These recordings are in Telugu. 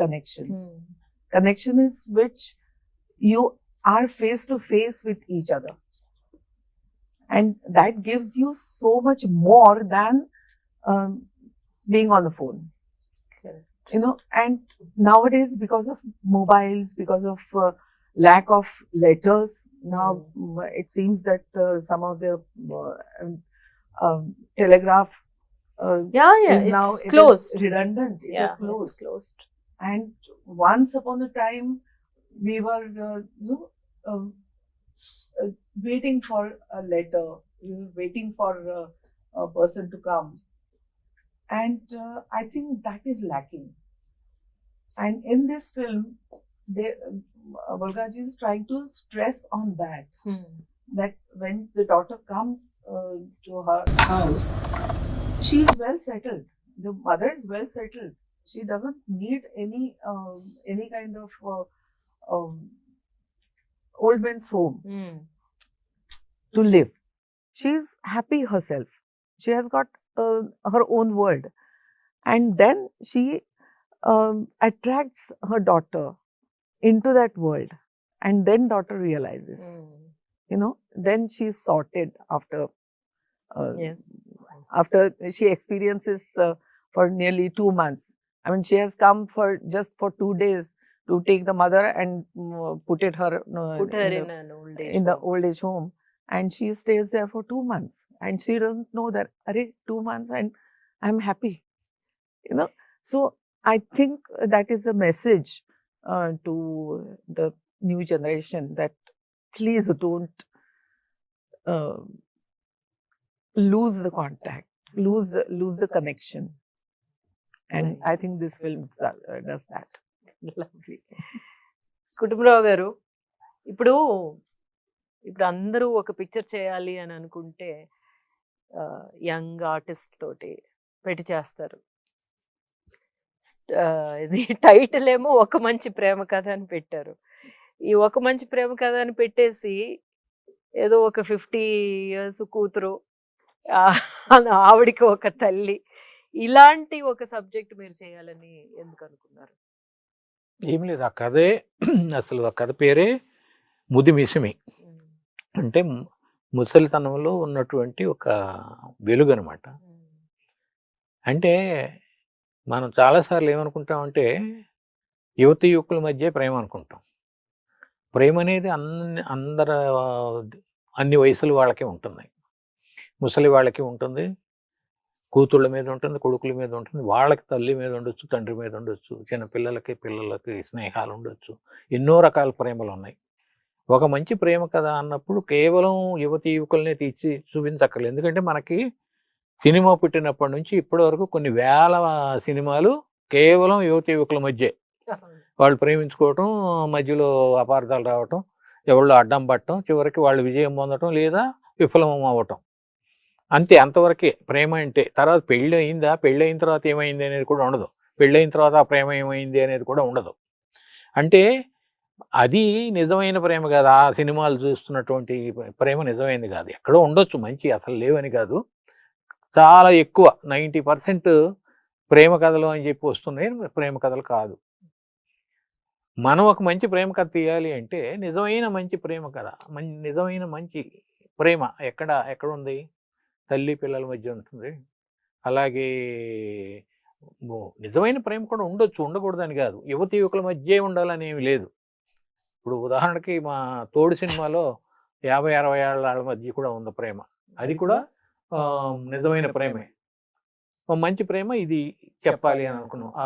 connection. Connection is which you are face to face with each other, and that gives you so much more than being on the phone. You know, and nowadays, because of mobiles, because of lack of letters, now it seems that some of the telegraph is now closed. It is redundant. It is closed. It's closed. And once upon a time, we were waiting for a letter. We were waiting for a person to come. And I think that is lacking. And in this film, Bulgaji is trying to stress on that. That when the daughter comes to her house, she is well settled. The mother is well settled. She doesn't need any kind of old man's home to live. She is happy herself. She has got her own world, and then she attracts her daughter into that world, and then daughter realizes, you know, then she's sorted after after she experiences for nearly 2 months. I mean, she has come for just for 2 days to take the mother and put her in an old age the old age home, and she stays there for 2 months, and she doesn't know that 2 months and I'm happy, you know. So I think that is a message to the new generation, that please don't lose the contact, lose the connection. And nice. I think this film does that. Lovely. Kutumbarao గారు, ఇప్పుడు అందరూ ఒక పిక్చర్ చేయాలి అని అనుకుంటే యంగ్ ఆర్టిస్ట్ తోటి పెట్టి చేస్తారు. ఇది టైటిల్ ఏమో ఒక మంచి ప్రేమ కథ అని పెట్టారు. ఈ ఒక మంచి ప్రేమ కథ అని పెట్టేసి ఏదో ఒక 50 years కూతురు, ఆవిడికి ఒక తల్లి, ఇలాంటి ఒక సబ్జెక్ట్ మీరు చేయాలని ఎందుకు అనుకున్నారు? ఏం లేదు, ఆ కథే అసలు ఆ కథ పేరే ముదిమిసిమి. అంటే ముసలితనంలో ఉన్నటువంటి ఒక వెలుగు అనమాట. అంటే మనం చాలాసార్లు ఏమనుకుంటామంటే యువతి యువకుల మధ్య ప్రేమ అనుకుంటాం. ప్రేమ అనేది అన్ని వయసుల వాళ్ళకే ఉంటుంది. ముసలి వాళ్ళకి ఉంటుంది, కూతుళ్ళ మీద ఉంటుంది, కొడుకుల మీద ఉంటుంది, వాళ్ళకి తల్లి మీద ఉండొచ్చు, తండ్రి మీద ఉండొచ్చు, చిన్న పిల్లలకి స్నేహాలు ఉండొచ్చు, ఎన్నో రకాల ప్రేమలు ఉన్నాయి. ఒక మంచి ప్రేమ కథ అన్నప్పుడు కేవలం యువతి యువకులనే తీర్చి చూపించక్కర్లేదు. ఎందుకంటే మనకి సినిమా పుట్టినప్పటి నుంచి ఇప్పటి వరకు కొన్ని వేల సినిమాలు కేవలం యువతి యువకుల మధ్య వాళ్ళు ప్రేమించుకోవటం, మధ్యలో అపార్థాలు రావటం, ఎవళ్ళు అడ్డం పట్టడం, చివరికి వాళ్ళు విజయం పొందటం లేదా విఫలం అవ్వటం, అంతే. అంతవరకే ప్రేమ అంటే. తర్వాత పెళ్ళి అయిందా, పెళ్ళి అయిన తర్వాత ఏమైంది అనేది కూడా ఉండదు, పెళ్ళి అయిన తర్వాత ఆ ప్రేమ ఏమైంది అనేది కూడా ఉండదు. అంటే అది నిజమైన ప్రేమ కాదు. ఆ సినిమాలు చూస్తున్నటువంటి ప్రేమ నిజమైనది కాదు. ఎక్కడో ఉండొచ్చు మంచి, అసలు లేవని కాదు, చాలా ఎక్కువ 90% ప్రేమ కథలు అని చెప్పి వస్తున్నాయి, ప్రేమ కథలు కాదు. మనం ఒక మంచి ప్రేమ కథ తీయాలి అంటే నిజమైన మంచి ప్రేమ కథ, నిజమైన మంచి ప్రేమ ఎక్కడ ఉంది? తల్లి పిల్లల మధ్య ఉంటుంది. అలాగే నిజమైన ప్రేమ కూడా ఉండొచ్చు, ఉండకూడదని కాదు. యువతి యువకుల మధ్య ఉండాలని ఏమి లేదు. ఇప్పుడు ఉదాహరణకి మా తోడు సినిమాలో 50-60 ఏళ్ళ మధ్య కూడా ఉంది ప్రేమ. అది కూడా నిజమైన ప్రేమే, మంచి ప్రేమ. ఇది చెప్పాలి అని అనుకున్నాం. ఆ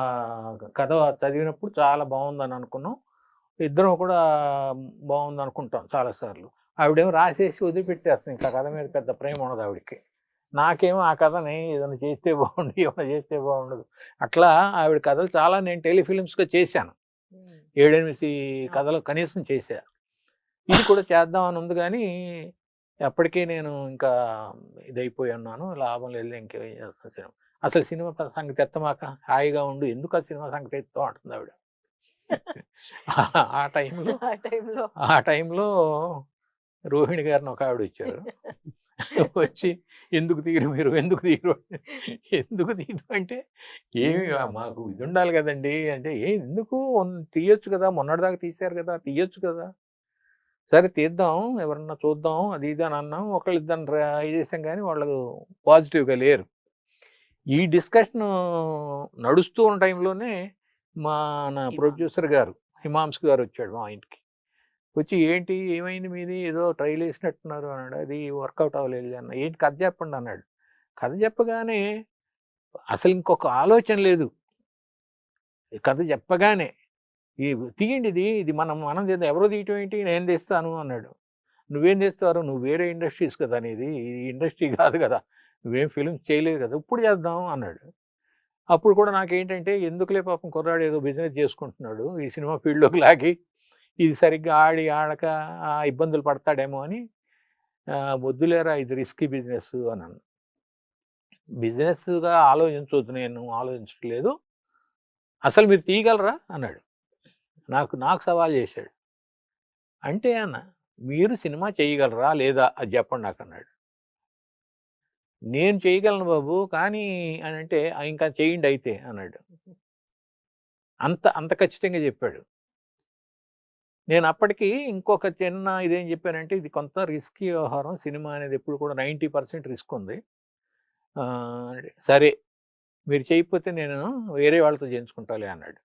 కథ చదివినప్పుడు చాలా బాగుందని అనుకున్నాం. ఇద్దరం కూడా బాగుంది అనుకుంటాం చాలాసార్లు. ఆవిడేమో రాసేసి వదిలిపెట్టేస్తాం, ఇంకా కథ మీద పెద్ద ప్రేమ ఉండదు ఆవిడకి. నాకేమో ఆ కథని ఏదైనా చేస్తే బాగుండు, ఏమైనా చేస్తే బాగుండదు. అట్లా ఆవిడ కథలు చాలా నేను టెలిఫిలిమ్స్గా చేశాను, 7-8 కథలు కనీసం చేశా. ఇది కూడా చేద్దామని ఉంది, కానీ ఎప్పటికీ నేను ఇంకా ఇదైపోయి ఉన్నాను, లాభం లేదు, ఇంకేం చేస్తాను. అసలు సినిమా సంగతి ఎత్తమాక, హాయిగా ఉండు, ఎందుకు ఆ సినిమా సంగతి ఎత్తా అంటుంది ఆవిడ. ఆ టైంలో రోహిణి గారిని ఒక ఆవిడ వచ్చారు. వచ్చి ఎందుకు తీయరు మీరు, ఎందుకు తీయరు, ఎందుకు తీయరు అంటే ఏమి మాకు ఇది ఉండాలి కదండి అంటే, ఎందుకు తీయొచ్చు కదా, మొన్నటిదాకా తీశారు కదా, తీయొచ్చు కదా, సరే తీద్దాం ఎవరన్నా చూద్దాం అది ఇది అని అన్నాం. ఒకళ్ళు ఇద్దరు ట్రై చేసాం కానీ వాళ్ళు పాజిటివ్గా లేరు. ఈ డిస్కషన్ నడుస్తూ ఉన్న టైంలోనే మన ప్రొడ్యూసర్ గారు హిమాంశు గారు వచ్చాడు మా ఇంటికి. వచ్చి ఏంటి ఏమైంది మీది, ఏదో ట్రైల్ వేసినట్టున్నారు అన్నాడు. అది వర్కౌట్ అవ్వలేదు అన్న. ఏంటి కథ చెప్పండి అన్నాడు. కథ చెప్పగానే అసలు ఇంకొక ఆలోచన లేదు. కథ చెప్పగానే ఈ తీయండి ఇది మనం మనం చేద్దాం, ఎవరో తీయటం ఏంటి, నేను తెస్తాను అన్నాడు. నువ్వేం తెస్తారు, నువ్వు వేరే ఇండస్ట్రీస్ కదా అనేది, ఇది ఇండస్ట్రీ కాదు కదా, నువ్వేం ఫిల్మ్స్ చేయలేదు కదా, ఇప్పుడు చేద్దాం అన్నాడు. అప్పుడు కూడా నాకేంటంటే ఎందుకులే పాపం కుర్రాడు ఏదో బిజినెస్ చేసుకుంటున్నాడు, ఈ సినిమా ఫీల్డ్లోకి లాగి ఇది సరిగ్గా ఆడక ఇబ్బందులు పడతాడేమో అని వద్దులేరా ఇది రిస్కీ బిజినెస్ అన్నాను. బిజినెస్గా ఆలోచించవద్దు, నేను ఆలోచించట్లేదు, అసలు మీరు తీయగలరా అన్నాడు. నాకు సవాల్ చేశాడు. అంటే అన్న మీరు సినిమా చేయగలరా లేదా అది చెప్పండి నాకు అన్నాడు. నేను చేయగలను బాబు కానీ అని అంటే ఇంకా చేయండి అయితే అన్నాడు. అంత ఖచ్చితంగా చెప్పాడు. నేను అప్పటికి ఇంకొక చిన్న ఇదేం చెప్పానంటే, ఇది కొంత రిస్కీ వ్యవహారం, సినిమా అనేది ఎప్పుడు కూడా 90% రిస్క్ ఉంది, సరే మీరు చేయకపోతే నేను వేరే వాళ్ళతో చేయించుకుంటాలే అన్నాడు.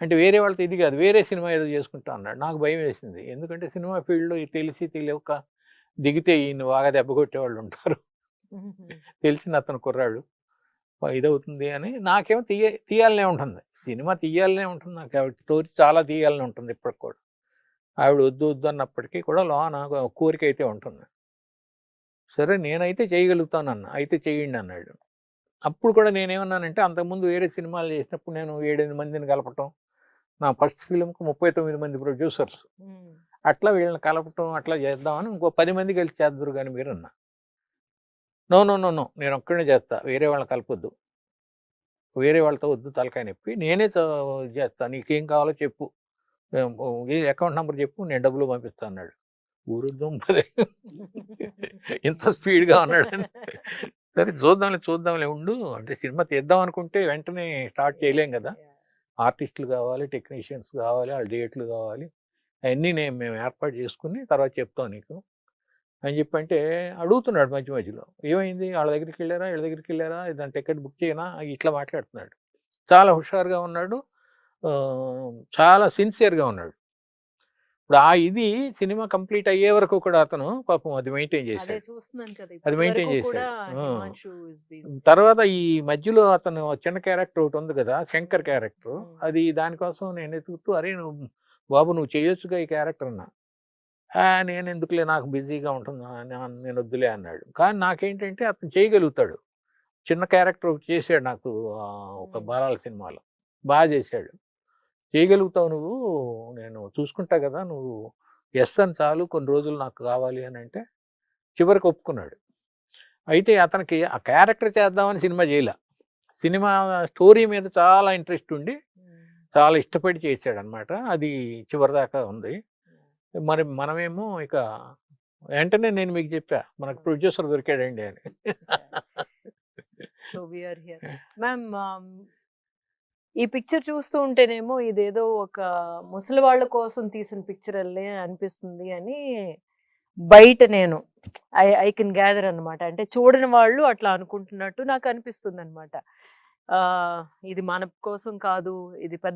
అంటే వేరే వాళ్ళతో ఇది కాదు, వేరే సినిమా ఏదో చేసుకుంటా అన్నాడు. నాకు భయం వేసింది, ఎందుకంటే సినిమా ఫీల్డ్లో తెలియక దిగితే ఈయన బాగా దెబ్బ కొట్టేవాళ్ళు ఉంటారు, తెలిసిన అతను కుర్రాడు ఇదవుతుంది అని. నాకేమో తీయాలనే ఉంటుంది, సినిమా తీయాలనే ఉంటుంది, నాకు ఆవిడ స్టోరీ చాలా తీయాలనే ఉంటుంది ఇప్పటికి కూడా. ఆవిడ వద్దు అన్నప్పటికీ కూడా నాకు కోరిక అయితే ఉంటుంది. సరే నేనైతే చేయగలుగుతానన్న, అయితే చేయండి అన్నాడు. అప్పుడు కూడా నేనేమన్నానంటే, అంతకుముందు వేరే సినిమాలు చేసినప్పుడు నేను 7-8 మందిని కలపటం, నా ఫస్ట్ ఫిలింకి 39 మంది ప్రొడ్యూసర్స్, అట్లా వీళ్ళని కలపటం అట్లా చేద్దామని, ఇంకో 10 మంది కలిసి చేద్దరు కానీ మీరు అన్నా. నో నేను ఒక్కడే చేస్తా, వేరే వాళ్ళని కలపొద్దు, వేరే వాళ్ళతో వద్దు తలకాయ నొప్పి, నేనే చేస్తా, నీకేం కావాలో చెప్పు, అకౌంట్ నెంబర్ చెప్పు, నేను డబ్బులు పంపిస్తాను అన్నాడు. ఊరు దుంపదే ఇంత స్పీడ్గా ఉన్నాడని. సరే చూద్దాంలే ఉండు అంటే, సినిమా తీద్దాం అనుకుంటే వెంటనే స్టార్ట్ చేయలేం కదా, ఆర్టిస్టులు కావాలి, టెక్నీషియన్స్ కావాలి, వాళ్ళ డేట్లు కావాలి, అవన్నీ మేము ఏర్పాటు చేసుకుని తర్వాత చెప్తాం నీకు అని చెప్పంటే అడుగుతున్నాడు మధ్యలో, ఏమైంది వాళ్ళ దగ్గరికి వెళ్ళారా దాని టికెట్ బుక్ చేయనా, ఇట్లా మాట్లాడుతున్నాడు. చాలా హుషారుగా ఉన్నాడు, చాలా సిన్సియర్గా ఉన్నాడు. ఇప్పుడు ఇది సినిమా కంప్లీట్ అయ్యే వరకు కూడా అతను పాపం అది మెయింటైన్ చేశాడు. తర్వాత ఈ మధ్యలో అతను చిన్న క్యారెక్టర్ ఒకటి ఉంది కదా, శంకర్ క్యారెక్టర్, అది దానికోసం నేను ఎతుకుతూ, అరే బాబు నువ్వు చేయొచ్చుగా ఈ క్యారెక్టర్ అన్నా. నేను ఎందుకులే, నాకు బిజీగా ఉంటుంది, నేను వద్దులే అన్నాడు. కానీ నాకేంటంటే అతను చేయగలుగుతాడు, చిన్న క్యారెక్టర్ చేశాడు నాకు ఒక బాలాల సినిమాలో, బాగా చేశాడు, చేయగలుగుతావు నువ్వు, నేను చూసుకుంటా కదా, నువ్వు ఎస్ అని చాలు, కొన్ని రోజులు నాకు కావాలి అని అంటే చివరికి ఒప్పుకున్నాడు. అయితే అతనికి ఆ క్యారెక్టర్ చేద్దామని సినిమా చేయలే, సినిమా స్టోరీ మీద చాలా ఇంట్రెస్ట్ ఉండి చాలా ఇష్టపడి చేశాడు అనమాట. అది చివరిదాకా ఉంది. మరి మనమేమో ఇక వెంటనే నేను మీకు చెప్పా, మనకు ప్రొడ్యూసర్ దొరికాడండి అని. So we are here ma'am. ఈ పిక్చర్ చూస్తూ ఉంటేనేమో ఇదేదో ఒక ముసలి వాళ్ళ కోసం తీసిన పిక్చర్ అల్లే అనిపిస్తుంది అని బయట నేను ఐ కెన్ గ్యాదర్ అనమాట. అంటే చూడని వాళ్ళు అట్లా అనుకుంటున్నట్టు నాకు అనిపిస్తుంది అనమాట. ఇది మన కోసం కాదు, ఇది పెద్ద